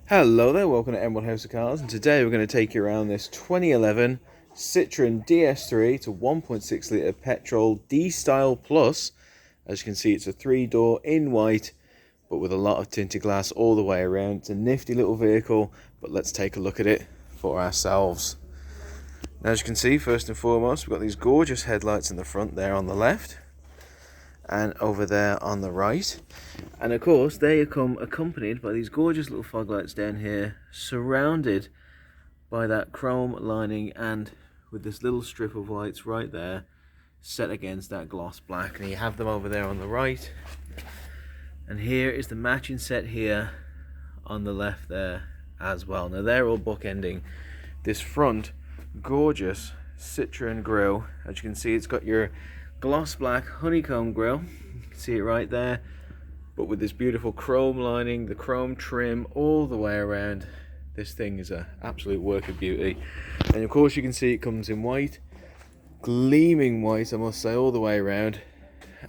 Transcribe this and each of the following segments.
Hello there, welcome to M1 House of Cars, and today we're going to take you around this 2011 Citroen DS3 to 1.6 litre petrol D-Style Plus. As you can see, it's a 3-door in white, but with a lot of tinted glass all the way around. It's a nifty little vehicle, but let's take a look at it for ourselves. Now, as you can see, first and foremost, we've got these gorgeous headlights in the front there on the left, and over there on the right, and of course they come accompanied by these gorgeous little fog lights down here, surrounded by that chrome lining and with this little strip of lights right there set against that gloss black. And you have them over there on the right, and here is the matching set here on the left there as well. Now they're all bookending this front gorgeous Citroen grille. As you can see, it's got your gloss black honeycomb grille, you can see it right there, but with this beautiful chrome lining, the chrome trim all the way around. This thing is an absolute work of beauty. And of course you can see it comes in white, gleaming white I must say, all the way around.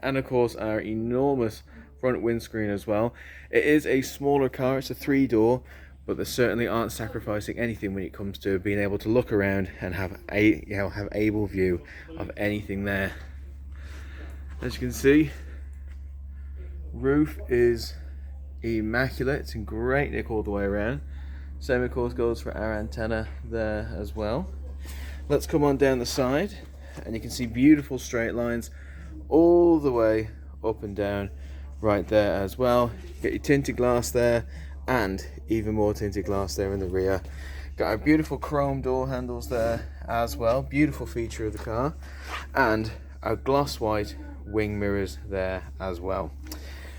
And of course our enormous front windscreen as well. It is a smaller car, it's a 3-door, but they certainly aren't sacrificing anything when it comes to being able to look around and have able view of anything there. As you can see, roof is immaculate. It's in great nick all the way around. Same of course goes for our antenna there as well. Let's come on down the side, and you can see beautiful straight lines all the way up and down right there as well. Get your tinted glass there, and even more tinted glass there in the rear. Got our beautiful chrome door handles there as well, beautiful feature of the car, and our gloss white wing mirrors there as well.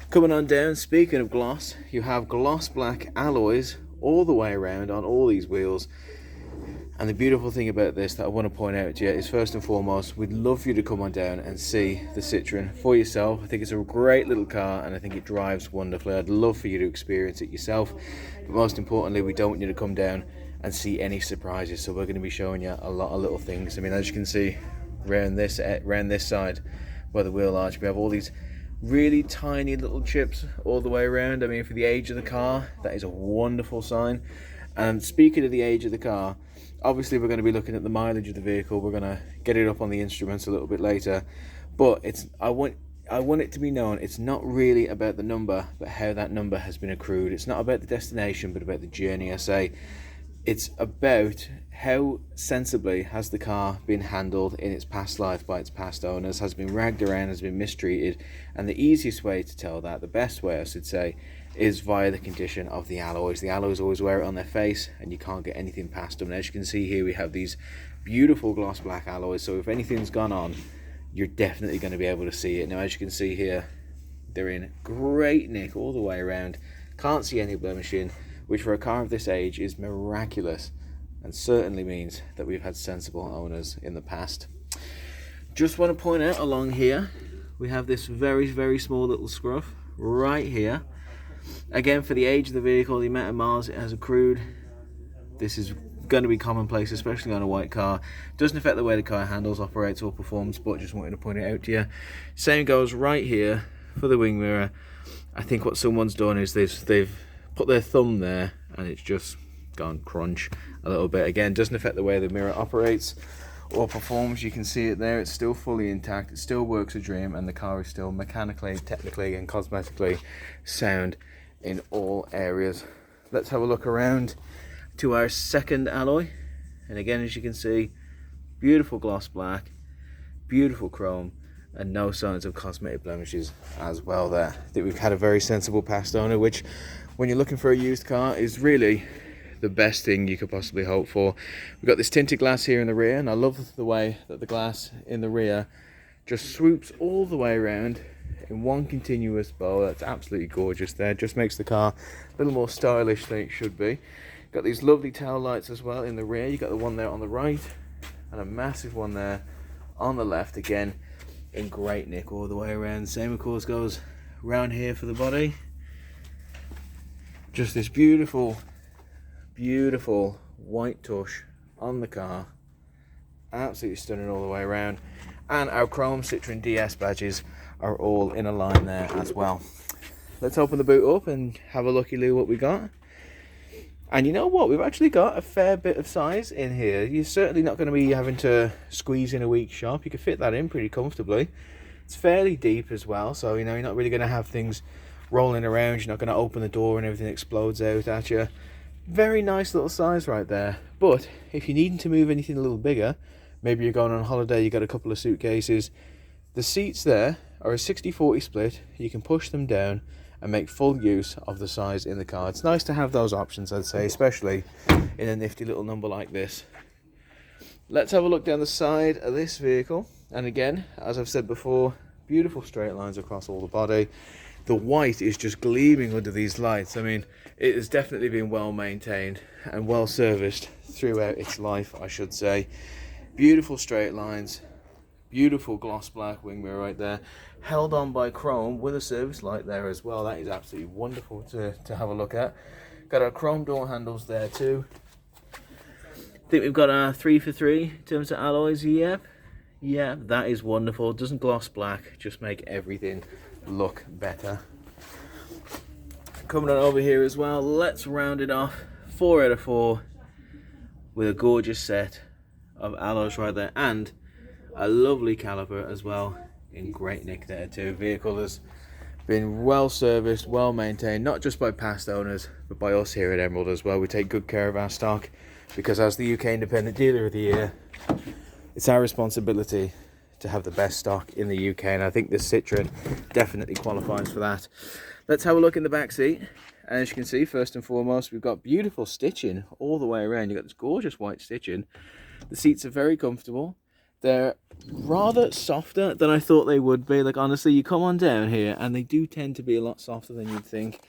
Coming on down, speaking of gloss, you have gloss black alloys all the way around on all these wheels. And the beautiful thing about this that I want to point out to you is, first and foremost, we'd love for you to come on down and see the Citroen for yourself. I think it's a great little car and I think it drives wonderfully. I'd love for you to experience it yourself, but most importantly, we don't want you to come down and see any surprises. So we're going to be showing you a lot of little things. I mean, as you can see around this side by the wheel arch, we have all these really tiny little chips all the way around. I mean, for the age of the car, that is a wonderful sign. And speaking of the age of the car, obviously we're going to be looking at the mileage of the vehicle. We're going to get it up on the instruments a little bit later, but I want it to be known, it's not really about the number, but how that number has been accrued. It's not about the destination, but about the journey. I say it's about how sensibly has the car been handled in its past life by its past owners, has been ragged around, has been mistreated. And the easiest way to tell that, the best way I should say, is via the condition of the alloys. The alloys always wear it on their face and you can't get anything past them. And as you can see here, we have these beautiful gloss black alloys, so if anything's gone on, you're definitely going to be able to see it. Now, as you can see here, they're in great nick all the way around. Can't see any blemishing, which for a car of this age is miraculous, and certainly means that we've had sensible owners in the past. Just want to point out along here, we have this very, very small little scruff right here. Again, for the age of the vehicle, the amount of miles it has accrued, this is going to be commonplace, especially on a white car. Doesn't affect the way the car handles, operates, or performs, but just wanted to point it out to you. Same goes right here for the wing mirror. I think what someone's done is they've put their thumb there and it's just gone crunch a little bit. Again, doesn't affect the way the mirror operates or performs. You can see it there, it's still fully intact, it still works a dream, and the car is still mechanically, technically and cosmetically sound in all areas. Let's have a look around to our second alloy, and again, as you can see, beautiful gloss black, beautiful chrome, and no signs of cosmetic blemishes as well there. I think we've had a very sensible past owner, which when you're looking for a used car is really the best thing you could possibly hope for. We've got this tinted glass here in the rear, and I love the way that the glass in the rear just swoops all the way around in one continuous bow. That's absolutely gorgeous there. Just makes the car a little more stylish than it should be. Got these lovely tail lights as well in the rear. You got the one there on the right and a massive one there on the left, again in great nick all the way around. Same of course goes around here for the body. Just this beautiful white tush on the car, absolutely stunning all the way around. And our chrome Citroen DS badges are all in a line there as well. Let's open the boot up and have a looky-loo what we got. And you know what? We've actually got a fair bit of size in here. You're certainly not going to be having to squeeze in a weak shop. You can fit that in pretty comfortably. It's fairly deep as well, so you know you're not really going to have things rolling around. You're not going to open the door and everything explodes out at you. Very nice little size right there. But if you're needing to move anything a little bigger, maybe you're going on holiday, you got a couple of suitcases, the seats there are a 60-40 split. You can push them down and make full use of the size in the car. It's nice to have those options, I'd say, especially in a nifty little number like this. Let's have a look down the side of this vehicle. And again, as I've said before, beautiful straight lines across all the body. The white is just gleaming under these lights. I mean, it has definitely been well maintained and well serviced throughout its life, I should say. Beautiful straight lines, beautiful gloss black wing mirror right there, held on by chrome with a service light there as well. That is absolutely wonderful to have a look at. Got our chrome door handles there too. I think we've got our 3 for 3 in terms of alloys. Yeah, that is wonderful. It doesn't gloss black, just make everything look better. Coming on over here as well, let's round it off. 4 out of 4 with a gorgeous set of alloys right there, and a lovely caliper as well in great nick there too. Vehicle has been well serviced, well maintained, not just by past owners but by us here at Emerald as well. We take good care of our stock because as the UK Independent Dealer of the Year, it's our responsibility to have the best stock in the UK, and I think this Citroen definitely qualifies for that. Let's have a look in the back seat. As you can see, first and foremost, we've got beautiful stitching all the way around. You've got this gorgeous white stitching. The seats are very comfortable. They're rather softer than I thought they would be. Like, honestly, you come on down here and they do tend to be a lot softer than you'd think.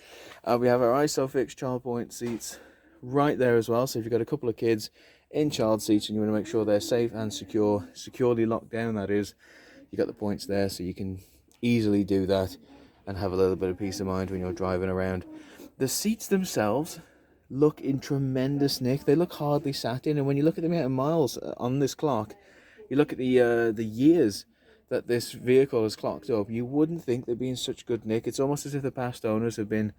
We have our Isofix child point seats right there as well. So if you've got a couple of kids in child seats and you want to make sure they're safe and secure, securely locked down, that is, you got the points there so you can easily do that and have a little bit of peace of mind when you're driving around. The seats themselves look in tremendous nick. They look hardly sat in, and when you look at the amount of miles on this clock, you look at the years that this vehicle has clocked up, you wouldn't think they'd be in such good nick. It's almost as if the past owners have been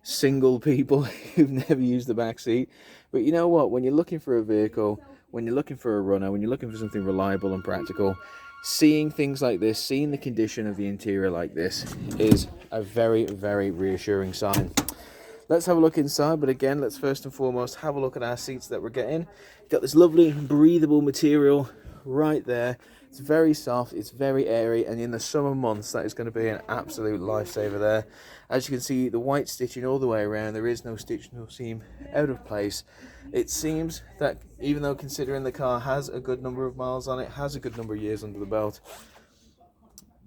single people who've never used the back seat. But you know what, when you're looking for a vehicle, when you're looking for a runner, when you're looking for something reliable and practical, seeing things like this, seeing the condition of the interior like this is a very, very reassuring sign. Let's have a look inside, but again, let's first and foremost have a look at our seats that we're getting. You've got this lovely breathable material right there. It's very soft, it's very airy, and in the summer months that is going to be an absolute lifesaver there. As you can see, the white stitching all the way around. There is no stitch, no seam out of place. It seems that even though considering the car has a good number of miles on it, has a good number of years under the belt,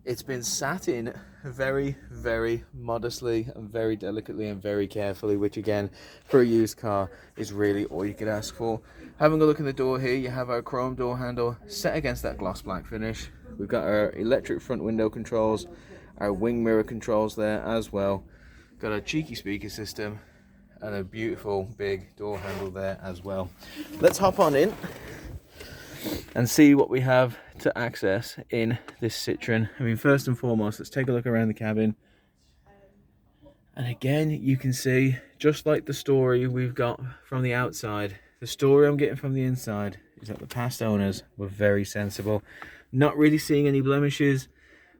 it's been sat in very, very modestly and very delicately and very carefully, which again, for a used car, is really all you could ask for. Having a look in the door here, you have our chrome door handle set against that gloss black finish. We've got our electric front window controls, our wing mirror controls there as well. Got a cheeky speaker system and a beautiful big door handle there as well. Let's hop on in and see what we have to access in this Citroen. I mean, first and foremost, let's take a look around the cabin. And again, you can see, just like the story we've got from the outside, the story I'm getting from the inside is that the past owners were very sensible. Not really seeing any blemishes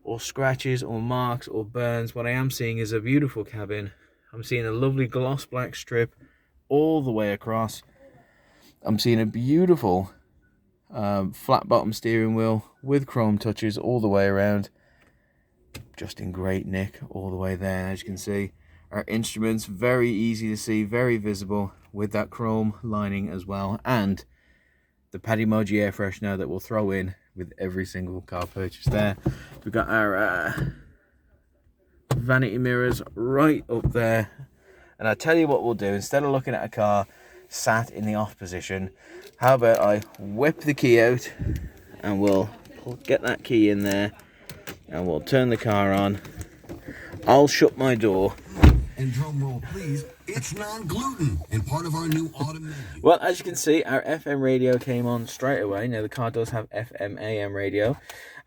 or scratches or marks or burns. What I am seeing is a beautiful cabin. I'm seeing a lovely gloss black strip all the way across. I'm seeing a beautiful flat bottom steering wheel with chrome touches all the way around, just in great nick all the way there. As you can see, our instruments very easy to see, very visible with that chrome lining as well, and the Paddy Moji air freshener that we'll throw in with every single car purchase there. We've got our vanity mirrors right up there, and I tell you what we'll do, instead of looking at a car sat in the off position, how about I whip the key out and we'll get that key in there and we'll turn the car on. I'll shut my door. And drum roll please, it's non-gluten and part of our new autumn menu. Well, as you can see, our FM radio came on straight away. Now the car does have FM AM radio,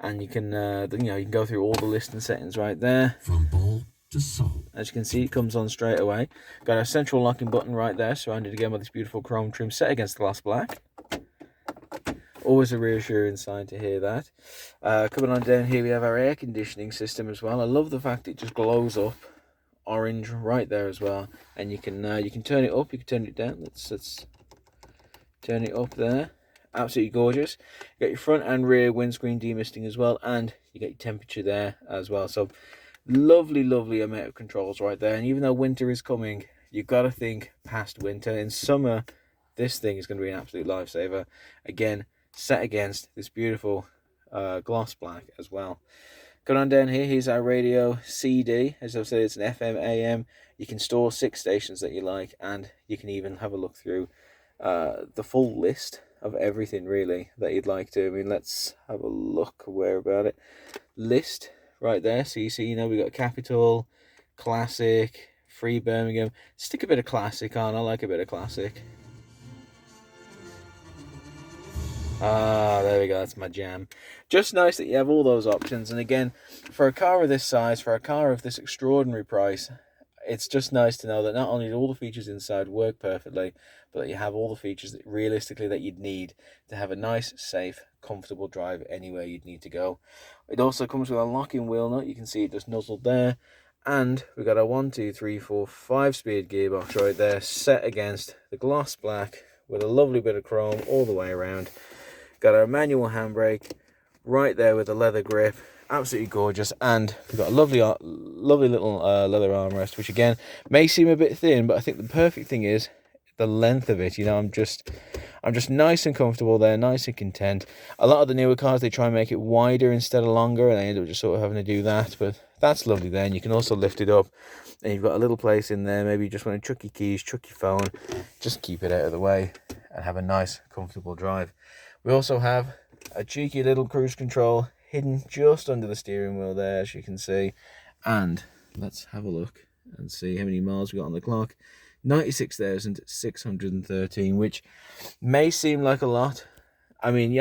and you can you can go through all the list and settings right there. From bowl to solve. As you can see, it comes on straight away. Got a central locking button right there, surrounded again by this beautiful chrome trim set against the gloss black. Always a reassuring sign to hear that. Coming on down here, we have our air conditioning system as well. I love the fact it just glows up orange right there as well. And you can turn it up, you can turn it down. Let's turn it up there. Absolutely gorgeous. You got your front and rear windscreen demisting as well, and you get your temperature there as well. So lovely amount of controls right there. And even though winter is coming, you've got to think past winter. In summer, this thing is going to be an absolute lifesaver. Again, set against this beautiful gloss black as well. Going on down here, here's our radio CD. As I've said, it's an FM AM. You can store 6 stations that you like, and you can even have a look through the full list of everything really that you'd like to. I mean, let's have a look where about it. List right there. So you see, you know, we got Capital, Classic, Free Birmingham. Stick a bit of Classic on. I like a bit of Classic. Ah, there we go. That's my jam. Just nice that you have all those options. And again, for a car of this size, for a car of this extraordinary price, it's just nice to know that not only do all the features inside work perfectly, but that you have all the features that realistically that you'd need to have a nice, safe, comfortable drive anywhere you'd need to go. It also comes with a locking wheel nut. You can see it just nuzzled there. And we've got a 1, 2, 3, 4, 5-speed gearbox right there, set against the gloss black with a lovely bit of chrome all the way around. Got our manual handbrake right there with a leather grip. Absolutely gorgeous. And we've got a lovely little leather armrest, which again may seem a bit thin, but I think the perfect thing is the length of it. You know, I'm just nice and comfortable there, nice and content. A lot of the newer cars, they try and make it wider instead of longer, and they end up just sort of having to do that, but that's lovely there. And you can also lift it up, and you've got a little place in there. Maybe you just want to chuck your keys, chuck your phone, just keep it out of the way and have a nice comfortable drive. We also have a cheeky little cruise control hidden just under the steering wheel there, as you can see. And let's have a look and see how many miles we got on the clock. 96,613, which may seem like a lot. I mean,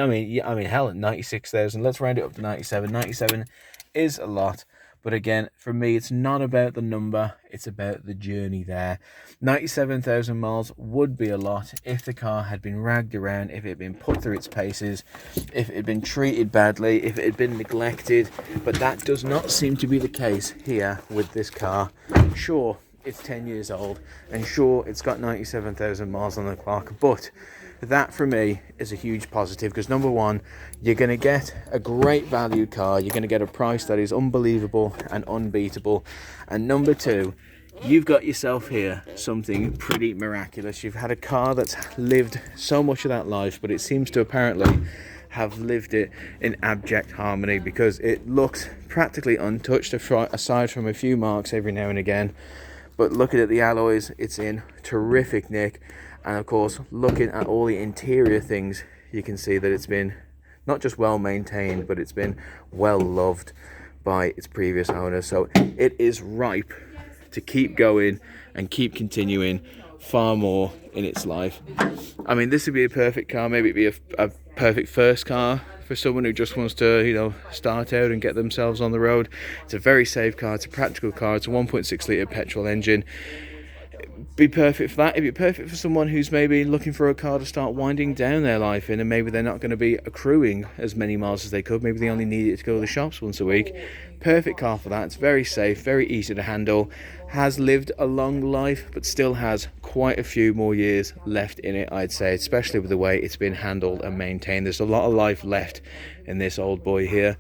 hell, 96,000. Let's round it up to 97. 97 is a lot. But again, for me, it's not about the number, it's about the journey there. 97,000 miles would be a lot if the car had been ragged around, if it had been put through its paces, if it had been treated badly, if it had been neglected. But that does not seem to be the case here with this car. Sure, it's 10 years old, and sure, it's got 97,000 miles on the clock, but that for me is a huge positive, because number one, you're going to get a great value car, you're going to get a price that is unbelievable and unbeatable, and number two, you've got yourself here something pretty miraculous. You've had a car that's lived so much of that life, but it seems to apparently have lived it in abject harmony, because it looks practically untouched aside from a few marks every now and again. But looking at the alloys, it's in terrific nick. And of course, looking at all the interior things, you can see that it's been not just well maintained, but it's been well loved by its previous owner. So it is ripe to keep going and keep continuing far more in its life. I mean, this would be a perfect car. Maybe it'd be a perfect first car for someone who just wants to, you know, start out and get themselves on the road. It's a very safe car. It's a practical car. It's a 1.6 litre petrol engine. Be perfect for that. It'd be perfect for someone who's maybe looking for a car to start winding down their life in, and maybe they're not going to be accruing as many miles as they could. Maybe they only need it to go to the shops once a week. Perfect car for that. It's very safe, very easy to handle, has lived a long life, but still has quite a few more years left in it, I'd say, especially with the way it's been handled and maintained. There's a lot of life left in this old boy here.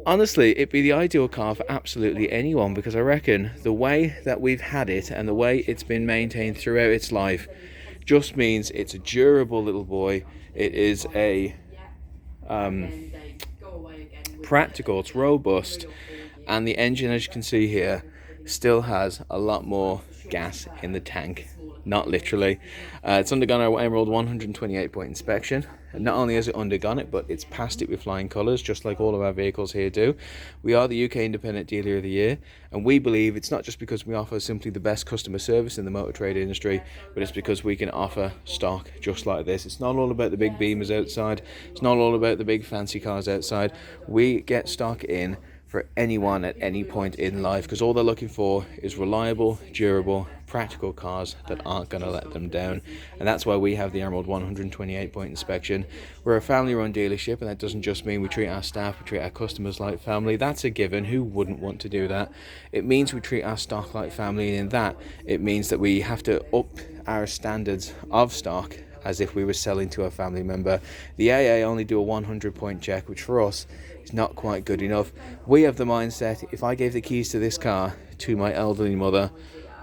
Honestly, it'd be the ideal car for absolutely anyone, because I reckon the way that we've had it and the way it's been maintained throughout its life just means it's a durable little boy. It is a practical, it's robust, and the engine, as you can see here, still has a lot more gas in the tank. Not literally. It's undergone our Emerald 128-point inspection. And not only has it undergone it, but it's passed it with flying colours, just like all of our vehicles here do. We are the UK Independent Dealer of the Year, and we believe it's not just because we offer simply the best customer service in the motor trade industry, but it's because we can offer stock just like this. It's not all about the big beamers outside. It's not all about the big fancy cars outside. We get stock in for anyone at any point in life, because all they're looking for is reliable, durable, practical cars that aren't going to let them down. And that's why we have the Emerald 128 point inspection. We're a family run dealership, and that doesn't just mean we treat our staff, we treat our customers like family. That's a given. Who wouldn't want to do that? It means we treat our stock like family, and in that it means that we have to up our standards of stock as if we were selling to a family member. The AA only do a 100 point check, which for us is not quite good enough. We have the mindset, if I gave the keys to this car to my elderly mother,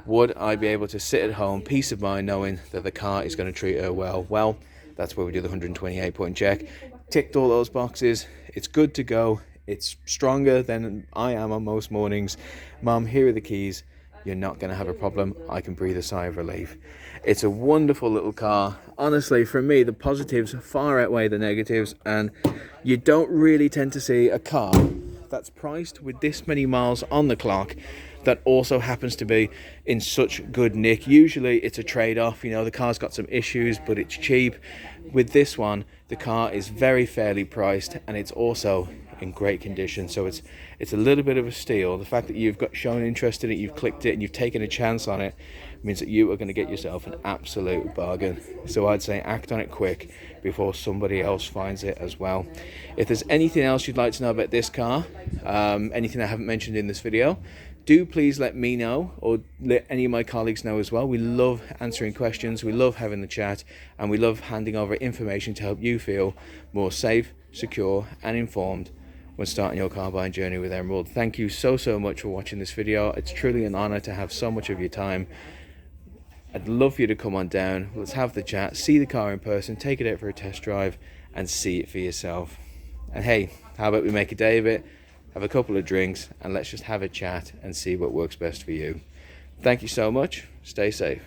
would I be able to sit at home, peace of mind, knowing that the car is going to treat her well? Well, that's where we do the 128 point check. Ticked all those boxes. It's good to go. It's stronger than I am on most mornings. Mum, here are the keys. You're not going to have a problem. I can breathe a sigh of relief. It's a wonderful little car. Honestly, for me, the positives far outweigh the negatives, and you don't really tend to see a car that's priced with this many miles on the clock that also happens to be in such good nick. Usually it's a trade-off, you know, the car's got some issues, but it's cheap. With this one, the car is very fairly priced, and it's also in great condition, so it's a little bit of a steal. The fact that you've got shown interest in it, you've clicked it, and you've taken a chance on it means that you are going to get yourself an absolute bargain. So I'd say act on it quick before somebody else finds it as well. If there's anything else you'd like to know about this car, anything I haven't mentioned in this video, do please let me know, or let any of my colleagues know as well. We love answering questions, we love having the chat, and we love handing over information to help you feel more safe, secure and informed when starting your car buying journey with Emerald. Thank you so much for watching this video. It's truly an honor to have so much of your time. I'd love for you to come on down, let's have the chat, see the car in person, take it out for a test drive and see it for yourself. And hey, how about we make a day of it, have a couple of drinks, and let's just have a chat and see what works best for you. Thank you so much. Stay safe.